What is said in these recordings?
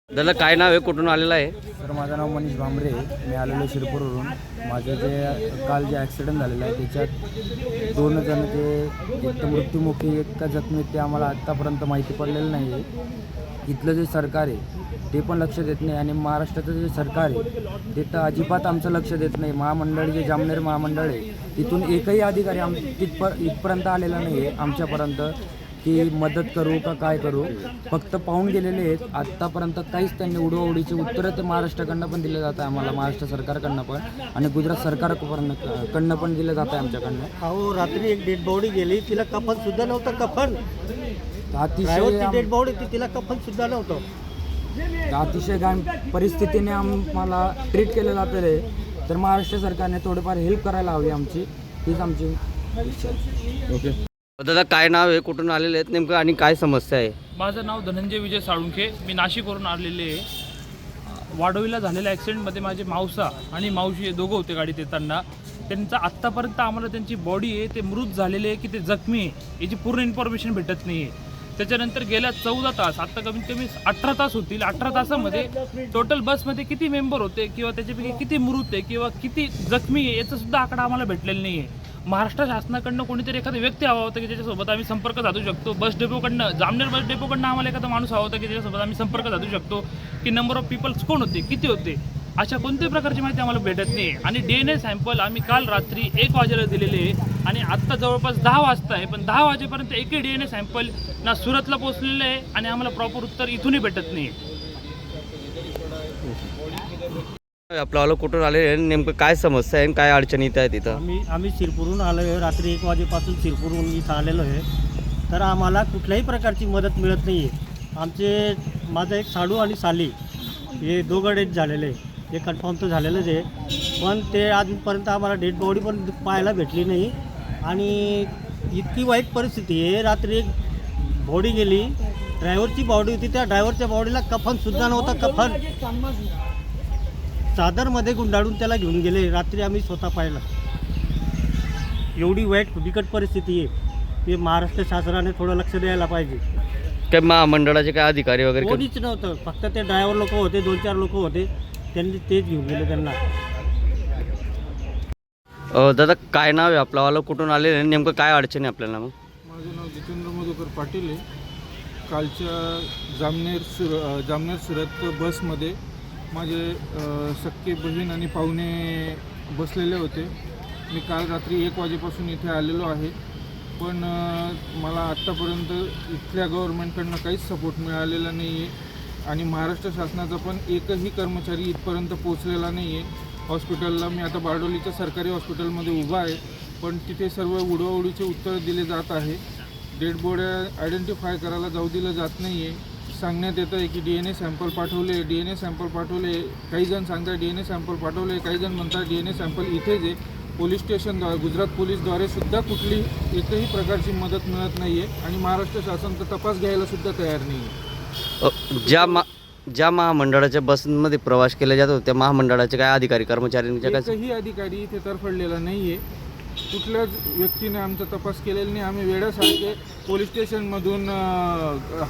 दादा काय नाव आहे, कुठून आलेला आहे? सर माझं नाव मनीष भांबरे, मी आलेलो शिरपूरवरून. माझं जे काल जे ॲक्सिडेंट झालेलं आहे त्याच्यात 2 जण ते एक तर मृत्युमुखी एक तर जखमी, ते आम्हाला आत्तापर्यंत माहिती पडलेलं नाही आहे. इथलं जे सरकार आहे ते पण लक्ष देत नाही आणि महाराष्ट्राचं जे सरकार आहे ते तर अजिबात आमचं लक्ष देत नाही. महामंडळ जे जामनेर महामंडळ आहे तिथून एकही अधिकारी इथपर्यंत आलेला नाही आहे आमच्यापर्यंत की मदत करू का काय करू. फक्त पाहून गेलेले आहेत. आत्तापर्यंत काहीच त्यांनी उडवाउडीची उत्तरं ते महाराष्ट्राकडनं पण दिले जात आहे आम्हाला, महाराष्ट्र सरकारकडनं पण आणि गुजरात सरकारकडनं पण दिलं जात आहे आमच्याकडनं. अहो रात्री एक डेड बॉडी गेली, तिला कफन सुद्धा नव्हतं. कफन अतिशय डेड बॉडी ती, तिला कफन सुद्धा नव्हतं. अतिशय घाण परिस्थितीने आम्हाला ट्रीट केलं जातं रे. तर महाराष्ट्र सरकारने थोडीफार हेल्प करायला हवी आमची, हीच आमची इच्छा आहे. ओके दादा काय नाव आहे, कुठून आलेले आहेत नेमकं आणि काय समस्या आहे? माझं नाव धनंजय विजय साळुंखे, मी नाशिकवरून आलेले आहे. वाडोलीला झालेल्या ॲक्सिडेंटमध्ये माझे मावसा आणि मावशी हे दोघं होते गाडीत येताना. त्यांचा आत्तापर्यंत आम्हाला त्यांची बॉडी आहे ते मृत झालेले आहे की ते जखमी आहे याची पूर्ण इन्फॉर्मेशन भेटत नाही आहे. त्याच्यानंतर गेल्या 14 तास, आत्ता कमीत कमी 18 तास होतील. 18 तासामध्ये टोटल बसमध्ये किती मेंबर होते किंवा त्याच्यापैकी किती मृत आहे किंवा किती जखमी आहे याचा सुद्धा आकडा आम्हाला भेटलेला नाही आहे. महाराष्ट्र शासनाकडनं कोणीतरी एखादा व्यक्ती हवा होता की ज्याच्यासोबत आम्ही संपर्क साधू शकतो. बस डेपोकडनं, जामनेर बस डेपोकडनं आम्हाला एखादा माणूस हवा होता की ज्याच्यासोबत आम्ही संपर्क साधू शकतो की नंबर ऑफ पीपल्स कोण होते, किती होते, अशा कोणत्याही प्रकारची माहिती आम्हाला भेटत नाही. आणि DNA सॅम्पल आम्ही काल रात्री 1 वाजेला दिलेले आहे आणि आत्ता जवळपास 10 वाजता आहे, पण 10 वाजेपर्यंत एकही DNA सॅम्पल ना सुरतला पोहोचलेलं आहे आणि आम्हाला प्रॉपर उत्तर इथूनही भेटत नाही. आपलं कुठून आले, नेमकं काय समस्या आहे, काय अडचणी येत आहे तिथं? आम्ही शिरपूरहून आलो आहे. रात्री 1 वाजेपासून शिरपूरहून इथं आलेलो आहे. तर आम्हाला कुठल्याही प्रकारची मदत मिळत नाही आहे. माझं एक साडू आणि साली हे दोघं डेथ झालेले आहे. हे कन्फर्म तर झालेलंच आहे, पण ते अजूनपर्यंत आम्हाला डेड बॉडी पण पाहायला भेटली नाही. आणि इतकी वाईट परिस्थिती आहे. रात्री एक बॉडी गेली, ड्रायव्हरची बॉडी होती, त्या ड्रायव्हरच्या बॉडीला कफनसुद्धा नव्हता. कफन चादरमध्ये गुंडाळून त्याला घेऊन गेले. रात्री आम्ही स्वतः पाहिलं. एवढी वाईट बिकट परिस्थिती आहे. ते महाराष्ट्र शासनाने थोडं लक्ष द्यायला पाहिजे. काय महामंडळाचे काय अधिकारी वगैरे? कोणीच नव्हतं, फक्त ते ड्रायव्हर लोक होते, 2-4 लोक होते, त्यांनी तेच घेऊन गेले त्यांना. दादा काय नाव आहे आपलं, कुठून आलेले, नेमकं काय अडचणी आपल्याला? मग माझं नाव जितेंद्र मधुकर पाटील आहे. कालच्या जामनेर सुरत बसमध्ये माझे सख्खे बहीण आणि पाहुणे बसलेले होते. मी काल रात्री 1 वाजेपासून इथे आलेलो आहे, पण मला आत्तापर्यंत इथल्या गव्हर्नमेंटकडनं काहीच सपोर्ट मिळालेला नाही आहे आणि महाराष्ट्र शासनाचा पण एकही कर्मचारी इथपर्यंत पोचलेला नाही आहे. हॉस्पिटलला मी आता बारडोलीच्या सरकारी हॉस्पिटलमध्ये उभा आहे, पण तिथे सर्व उडवाउडीचे उत्तर दिले जात आहे. डेड बॉड्या आयडेंटिफाय करायला जाऊ दिलं जात नाही आहे. सांगण्यात येतं आहे की DNA सॅम्पल पाठवले. काही जण सांगतात DNA सॅम्पल पाठवले, काही जण म्हणतात DNA सॅम्पल इथेच आहे. पोलीस स्टेशनद्वारे, गुजरात पोलीसद्वारे सुद्धा कुठली एकही प्रकारची मदत मिळत नाही आहे आणि महाराष्ट्र शासन तर तपास घ्यायला सुद्धा तयार नाही आहे. ज्या महामंडळाच्या बसमध्ये प्रवास केला जातो त्या महामंडळाचे काय अधिकारी कर्मचाऱ्यांच्या काय? एकही अधिकारी इथे तरफडलेला नाही आहे. कुठल्याच व्यक्तीने आमचा तपास केलेला नाही. आम्ही वेळासारखे पोलीस स्टेशनमधून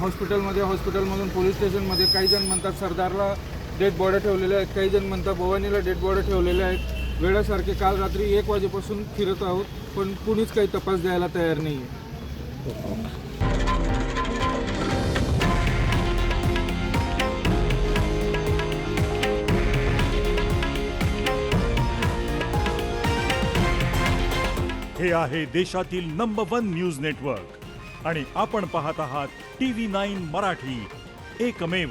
हॉस्पिटलमधून पोलीस स्टेशनमध्ये, काही जण म्हणतात सरदारला डेड बॉड्या ठेवलेल्या आहेत, काही जण म्हणतात भवानीला डेड बॉड्या ठेवलेल्या आहेत. वेळासारखे काल रात्री 1 वाजेपासून फिरत आहोत, पण कुणीच काही तपास द्यायला तयार नाही आहे. हे आहे देशातील नंबर 1 न्यूज नेटवर्क आणि आपण पाहत आहात TV9 मराठी, एकमेव.